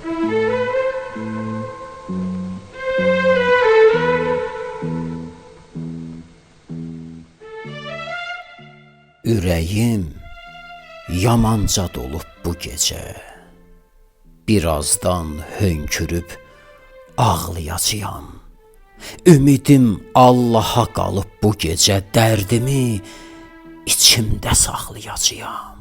Ürəyim yamanca dolub bu gecə. Birazdan hönkürüb ağlayacağam. Ümidim Allaha qalıb bu gecə, dərdimi içimdə saxlayacağam.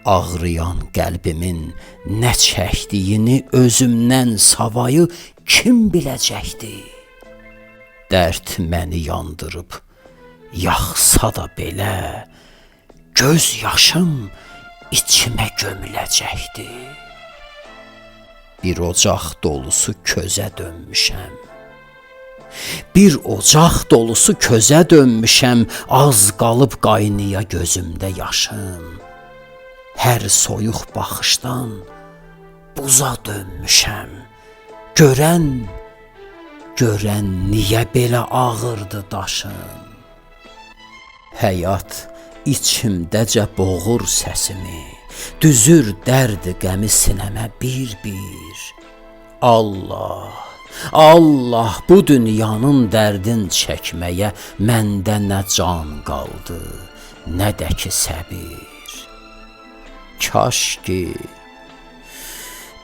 Ağrıyan qəlbimin nə çəkdiyini özümdən savayı kim biləcəkdi? Dərd məni yandırıb yaxsa da belə, göz yaşım içimə gömüləcəkdi. Bir ocaq dolusu közə dönmüşəm. Bir ocaq dolusu közə dönmüşəm, az qalıb qaynaya gözümdə yaşım. Hər soyuq baxışdan buza dönmüşəm. Görən niyə belə ağırdı daşım? Həyat içimdəcə boğur səsimi, düzür dərdi qəmi sinəmə bir-bir. Allah, bu dünyanın dərdin çəkməyə məndə nə can qaldı, nə də ki səbir.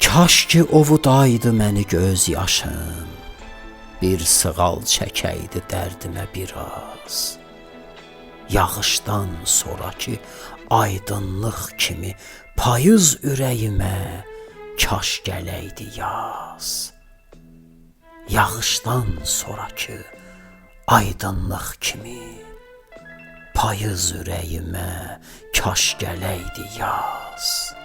Kaş ki ovudaydı məni göz yaşım, bir sığal çəkəydi dərdimə biraz. Yağışdan sonraki aydınlıq kimi payız ürəyimə kaş gələydi yaz. Yağışdan sonraki aydınlıq kimi payız ürəyimə kaş gələydi yaz.